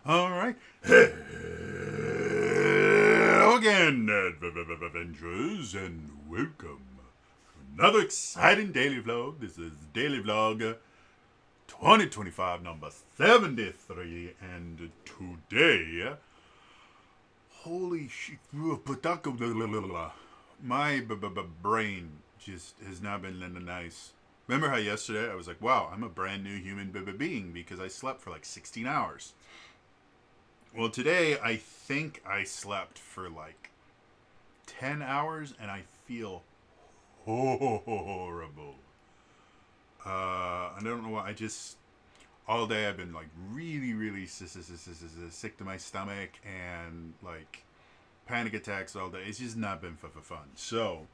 All right. Hello again, Avengers, and welcome to another exciting daily vlog. This is Daily Vlog 2025, number 73, and today, holy shit, my brain just has not been nice. Remember how yesterday I was like, wow, I'm a brand new human being because I slept for like 16 hours. Well, today I think I slept for like 10 hours and I feel horrible. I don't know why. All day I've been like really sick to my stomach and like panic attacks all day. It's just not been fun. So,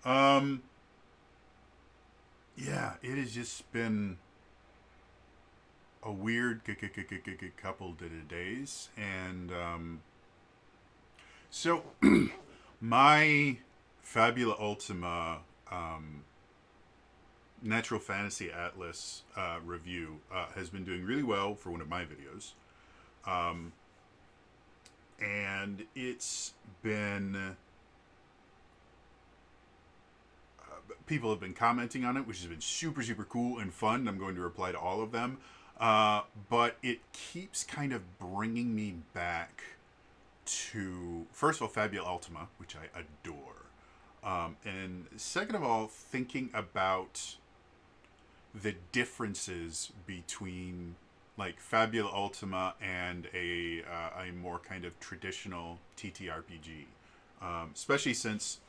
um, yeah, it has just been a weird couple of days. And so my Fabula Ultima Natural Fantasy Atlas review has been doing really well for one of my videos. Um, and it's been. People have been commenting on it, which has been super cool and fun. I'm going to reply to all of them. But it keeps kind of bringing me back to, first of all, Fabula Ultima, which I adore. And second of all, thinking about the differences between like Fabula Ultima and a more kind of traditional TTRPG, especially since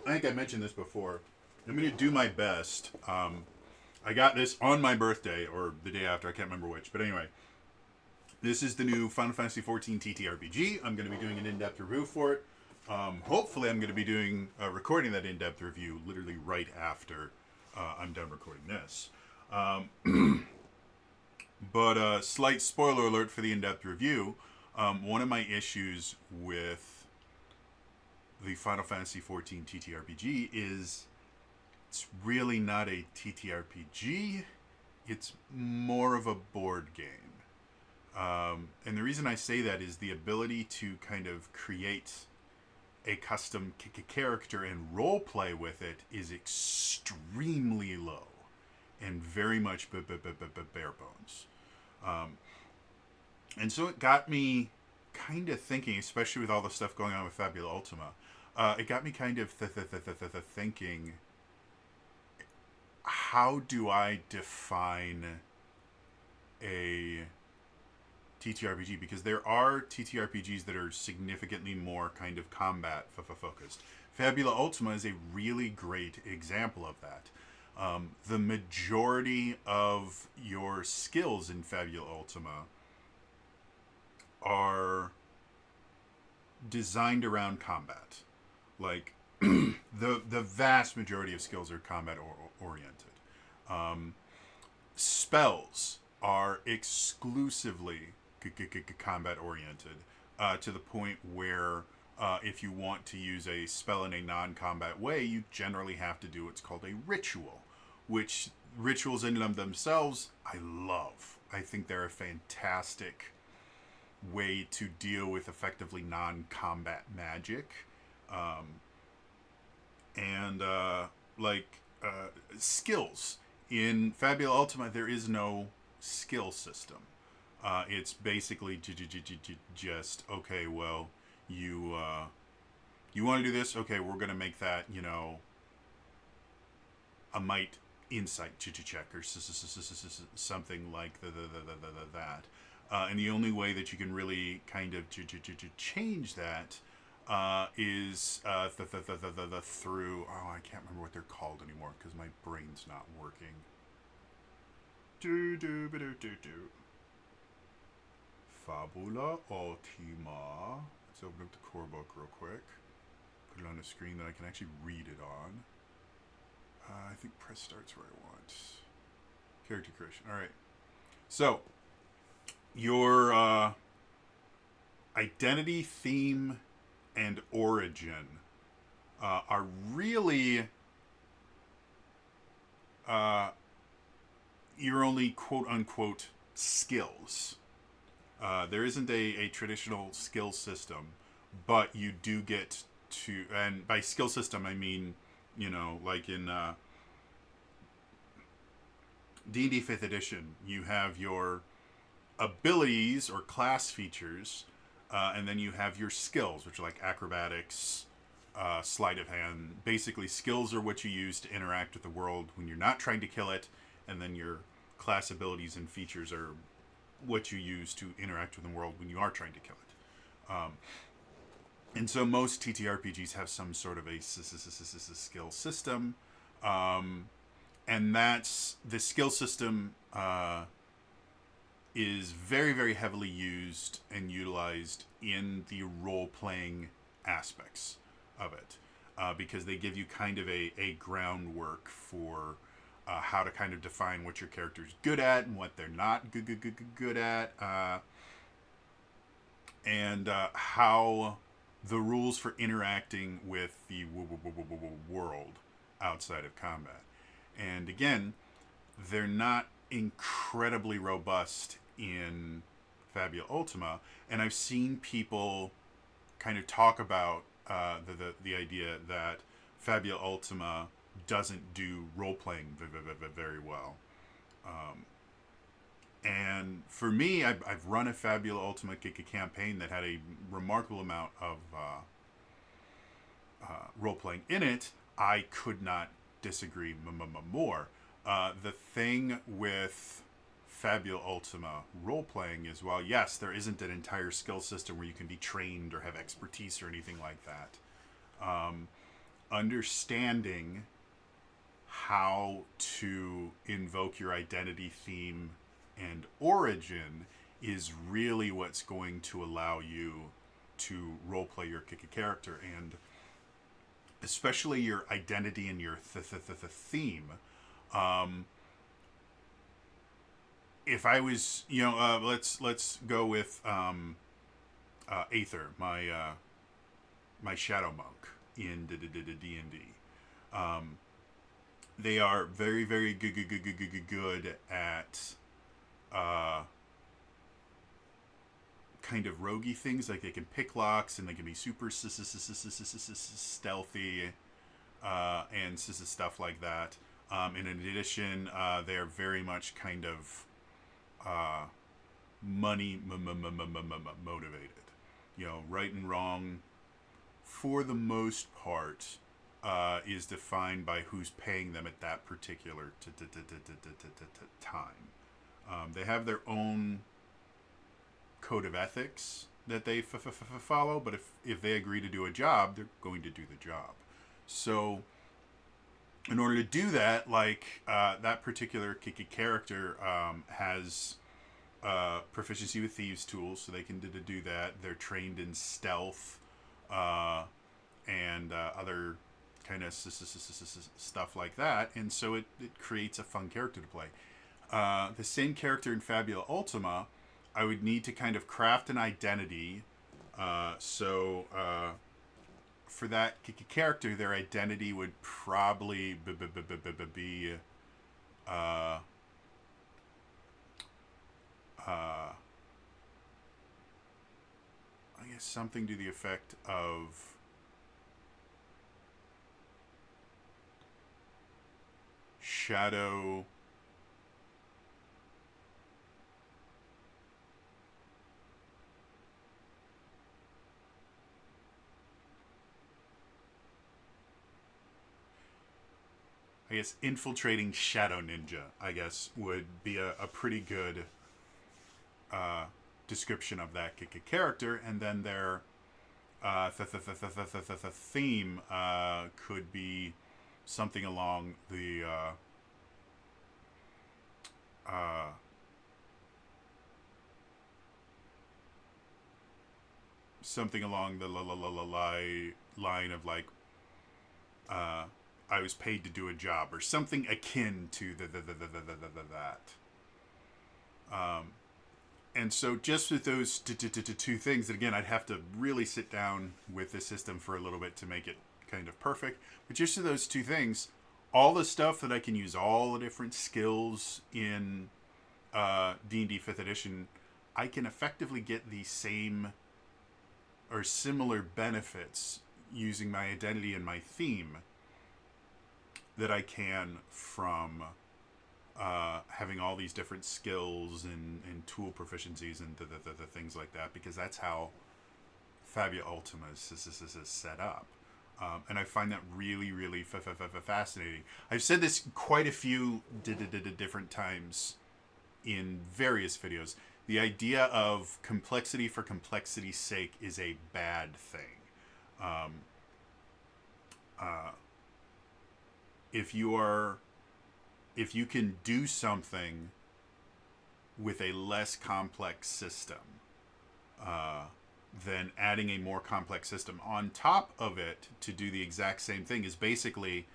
I think I mentioned this before. I'm going to do my best. I got this on my birthday or the day after. I can't remember which, but anyway, this is the new Final Fantasy XIV TTRPG. I'm going to be doing an in-depth review for it. Hopefully, I'm going to be doing recording that in-depth review literally right after I'm done recording this. But slight spoiler alert for the in-depth review. One of my issues with the Final Fantasy XIV TTRPG is it's really not a TTRPG. It's more of a board game. And the reason I say that is the ability to kind of create a custom character and role play with it is extremely low and very much bare bones. And so it got me kind of thinking, especially with all the stuff going on with Fabula Ultima, it got me kind of thinking, how do I define a TTRPG? Because there are TTRPGs that are significantly more kind of combat focused. Fabula Ultima is a really great example of that. The majority of your skills in Fabula Ultima are designed around combat. Like the vast majority of skills are combat oriented. Um, Spells are exclusively combat oriented, to the point where if you want to use a spell in a non-combat way, you generally have to do what's called a ritual, which rituals in themselves I love. I think they're a fantastic way to deal with effectively non-combat magic. Um, and like skills in Fabula Ultima, there is no skill system. It's basically just okay. Well, you want to do this? Okay, we're gonna make that a might insight check or something like that. And the only way that you can really kind of change that is through, oh, I can't remember what they're called anymore because my brain's not working. Fabula Ultima. Let's open up the core book real quick. Put it on a screen that I can actually read it on. I think press start's where I want. Character creation. All right. So, your identity, theme, and origin are really your only quote unquote skills. There isn't a traditional skill system, but you do get to, and by skill system I mean, like in D&D 5th edition, you have your abilities or class features, and then you have your skills, which are like acrobatics, sleight of hand. Basically, skills are what you use to interact with the world when you're not trying to kill it, and then your class abilities and features are what you use to interact with the world when you are trying to kill it. And so most TTRPGs have some sort of a skill system, and that's the skill system. Is very, very heavily used and utilized in the role-playing aspects of it, because they give you kind of a groundwork for how to kind of define what your character's good at and what they're not good at, and how the rules for interacting with the world outside of combat. And again, they're not incredibly robust in Fabula Ultima, and I've seen people kind of talk about the idea that Fabula Ultima doesn't do role playing very well. And for me, I've run a Fabula Ultima campaign that had a remarkable amount of role playing in it. I could not disagree more. The thing with Fabula Ultima role playing is, well, yes, there isn't an entire skill system where you can be trained or have expertise or anything like that. Understanding how to invoke your identity, theme, and origin is really what's going to allow you to role play your character, and especially your identity and your theme. If I was, let's go with Aether, my shadow monk in D&D. They are very, very good at kind of roguey things. Like they can pick locks and they can be super stealthy and stuff like that. And in addition, they are very much kind of money motivated. Right and wrong, for the most part, is defined by who's paying them at that particular time. They have their own code of ethics that they follow, but if they agree to do a job, they're going to do the job. So in order to do that, like that particular character has proficiency with thieves' tools, so they can do that. They're trained in stealth and other kind of stuff like that, and so it creates a fun character to play. The same character in Fabula Ultima, I would need to kind of craft an identity. So for that character, their identity would probably be I guess something to the effect of shadow. I guess infiltrating shadow ninja, I guess, would be a pretty good description of that character. And then their theme could be something along the something along the line of like I was paid to do a job, or something akin to that. And so just with those two things, and again, I'd have to really sit down with the system for a little bit to make it kind of perfect. But just with those two things, all the stuff that I can use, all the different skills in D&D 5th edition, I can effectively get the same or similar benefits using my identity and my theme that I can from having all these different skills and tool proficiencies and the things like that, because that's how Fabula Ultima is set up. And I find that really, really fascinating. I've said this quite a few different times in various videos. The idea of complexity for complexity's sake is a bad thing. Um, if you can do something with a less complex system, then adding a more complex system on top of it to do the exact same thing is basically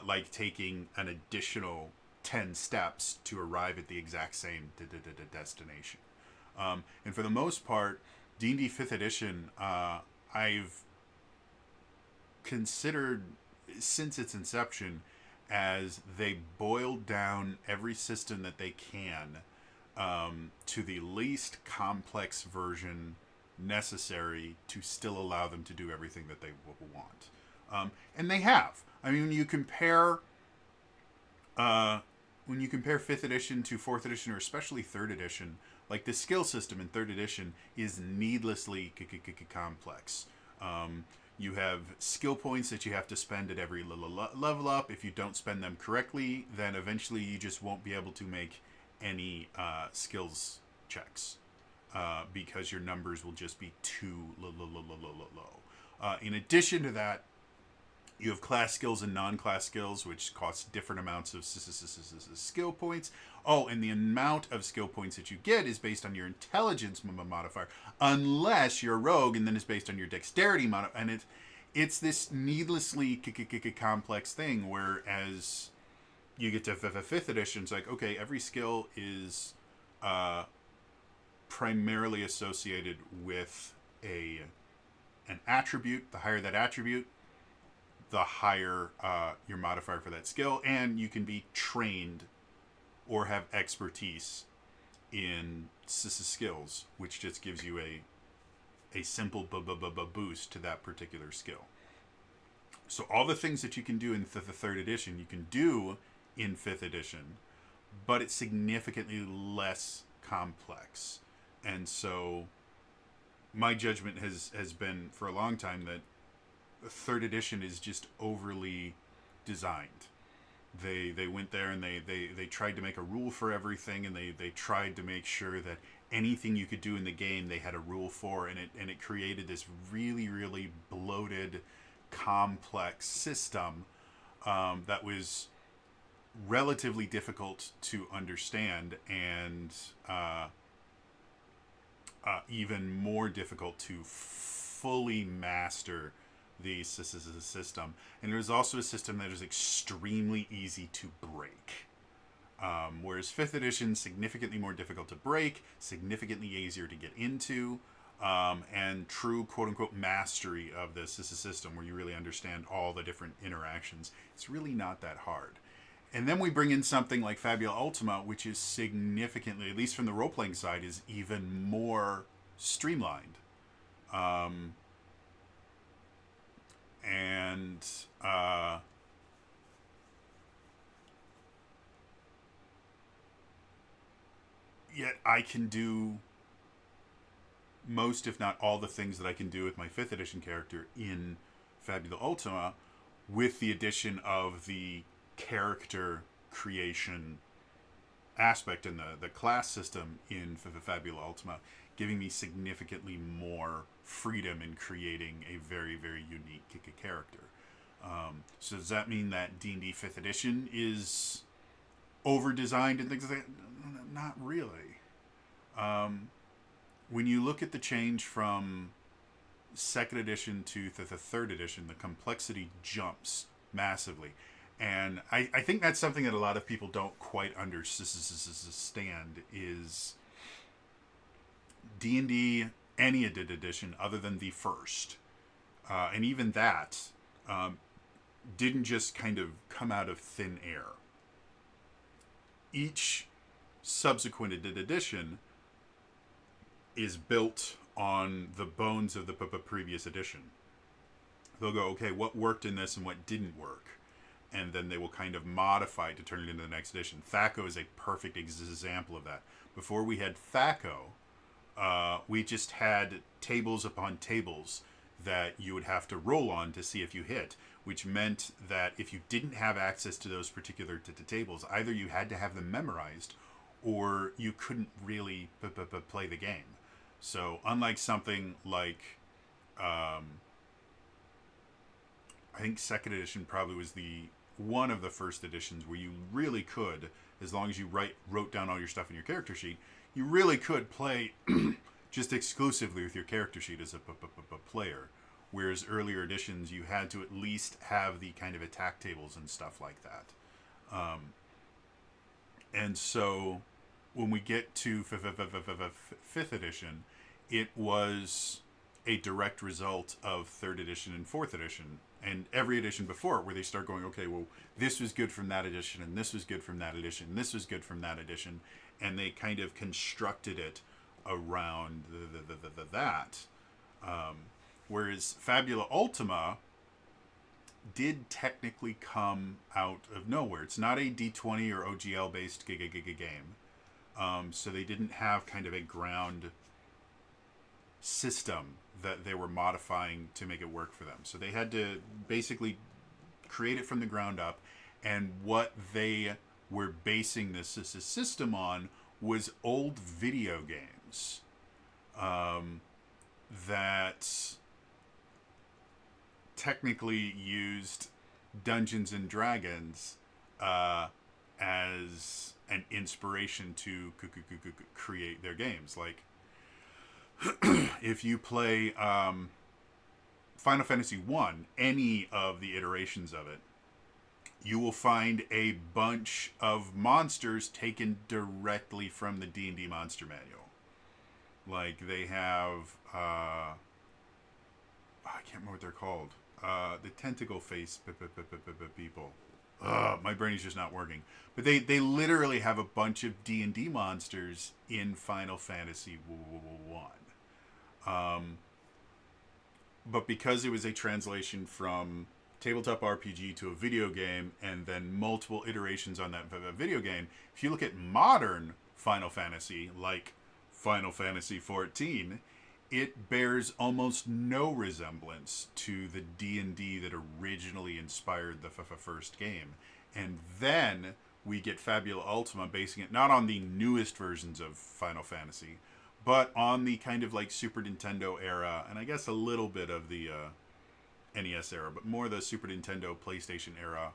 like taking an additional 10 steps to arrive at the exact same destination. And for the most part, D&D 5th edition, I've considered since its inception as they boiled down every system that they can to the least complex version necessary to still allow them to do everything that they want. And they have. I mean, when you compare 5th edition to 4th edition, or especially 3rd edition, like the skill system in 3rd edition is needlessly complex. You have skill points that you have to spend at every level up. If you don't spend them correctly, then eventually you just won't be able to make any skills checks because your numbers will just be too low. In addition to that, you have class skills and non-class skills, which cost different amounts of skill points. Oh, and the amount of skill points that you get is based on your intelligence modifier, unless you're a rogue, and then it's based on your dexterity modifier. And it's this needlessly complex thing, whereas you get to 5th edition, it's like, okay, every skill is primarily associated with an attribute. The higher that attribute, the higher your modifier for that skill, and you can be trained or have expertise in skills, which just gives you a simple boost to that particular skill. So all the things that you can do in the 3rd edition, you can do in 5th edition, but it's significantly less complex. And so my judgment has been for a long time that 3rd edition is just overly designed. They went there and they tried to make a rule for everything, and they tried to make sure that anything you could do in the game they had a rule for, and it created this really, really bloated, complex system that was relatively difficult to understand, and even more difficult to fully master the system. And there's also a system that is extremely easy to break. Whereas 5th edition, significantly more difficult to break, significantly easier to get into, and true quote-unquote mastery of this system where you really understand all the different interactions. It's really not that hard. And then we bring in something like Fabula Ultima, which is significantly, at least from the role-playing side, is even more streamlined. And yet I can do most, if not all, the things that I can do with my 5th edition character in Fabula Ultima, with the addition of the character creation aspect and the class system in Fabula Ultima, giving me significantly more freedom in creating a very, very unique character. So does that mean that D&D 5th edition is over-designed and things like that? Not really. When you look at the change from 2nd edition to the 3rd edition, the complexity jumps massively. And I think that's something that a lot of people don't quite understand is D&D, any edition other than the first, and even that, didn't just kind of come out of thin air. Each subsequent edition is built on the bones of the previous edition. They'll go, okay, what worked in this and what didn't work? And then they will kind of modify it to turn it into the next edition. THAC0 is a perfect example of that. Before we had THAC0, we just had tables upon tables that you would have to roll on to see if you hit, which meant that if you didn't have access to those particular tables, either you had to have them memorized or you couldn't really play the game. So unlike something like, I think second edition probably was the one of the first editions where you really could, as long as you wrote down all your stuff in your character sheet, you really could play just exclusively with your character sheet as a player. Whereas earlier editions, you had to at least have the kind of attack tables and stuff like that. And so when we get to fifth edition, it was a direct result of third edition and fourth edition and every edition before, where they start going, okay, well, this was good from that edition, and this was good from that edition, and this was good from that edition, and they kind of constructed it around that. Whereas Fabula Ultima did technically come out of nowhere. It's not a D20 or OGL based game. So they didn't have kind of a ground system that they were modifying to make it work for them. So they had to basically create it from the ground up, and what they were basing this system on was old video games that technically used Dungeons and Dragons as an inspiration to create their games. Like, if you play Final Fantasy 1, any of the iterations of it, you will find a bunch of monsters taken directly from the D&D Monster Manual. Like, they have, I can't remember what they're called. The tentacle face people. My brain is just not working. But they literally have a bunch of D&D monsters in Final Fantasy 1. But because it was a translation from tabletop RPG to a video game, and then multiple iterations on that video game, if you look at modern Final Fantasy, like Final Fantasy 14, it bears almost no resemblance to the D&D that originally inspired the first game. And then we get Fabula Ultima basing it not on the newest versions of Final Fantasy, but on the kind of like Super Nintendo era, and I guess a little bit of the NES era, but more the Super Nintendo, PlayStation era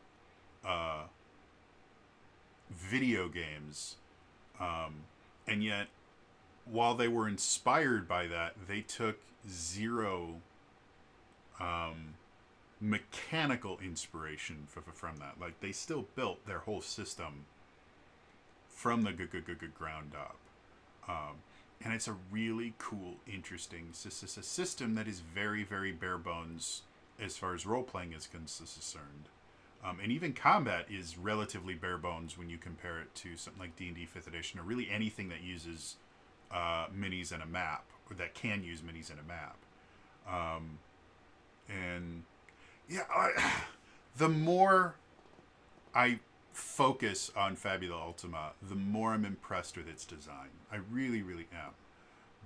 video games. And yet, while they were inspired by that, they took zero mechanical inspiration from that. Like, they still built their whole system from the ground up. And it's a really cool, interesting system that is very, very bare bones as far as role-playing is concerned. And even combat is relatively bare bones when you compare it to something like D&D 5th edition, or really anything that uses minis and a map, or that can use minis and a map. And yeah, the more I focus on Fabula Ultima, the more I'm impressed with its design. I really, really am.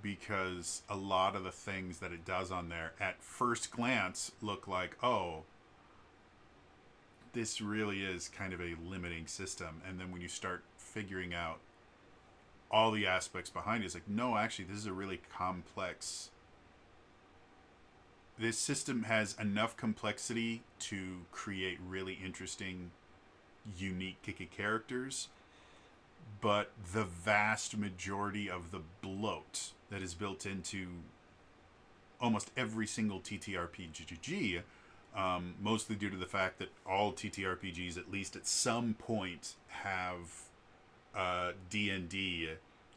Because a lot of the things that it does on there at first glance look like, oh, this really is kind of a limiting system. And then when you start figuring out all the aspects behind it, it's like, no, actually, this is a really complex. This system has enough complexity to create really interesting, unique characters, but the vast majority of the bloat that is built into almost every single TTRPG, mostly due to the fact that all TTRPGs, at least at some point, have D&D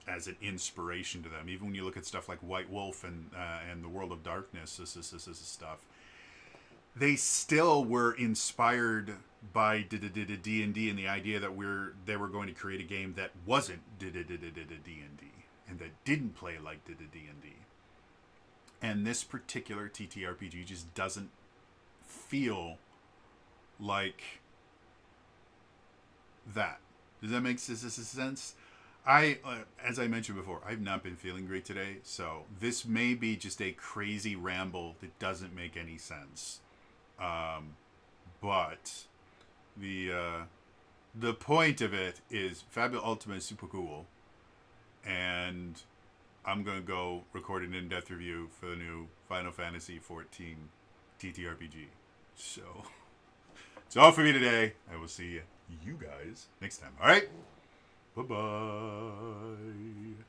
as an inspiration to them. Even when you look at stuff like White Wolf and the World of Darkness, this stuff, they still were inspired by D&D and the idea that they were going to create a game that wasn't D&D. and that didn't play like the D&D. And this particular TTRPG just doesn't feel like that. Does that make sense? As I mentioned before, I've not been feeling great today, so this may be just a crazy ramble that doesn't make any sense. But the point of it is Fabula Ultima is super cool, and I'm gonna go record an in-depth review for the new Final Fantasy XIV TTRPG. So it's all for me today. I will see you guys next time. All right, bye bye.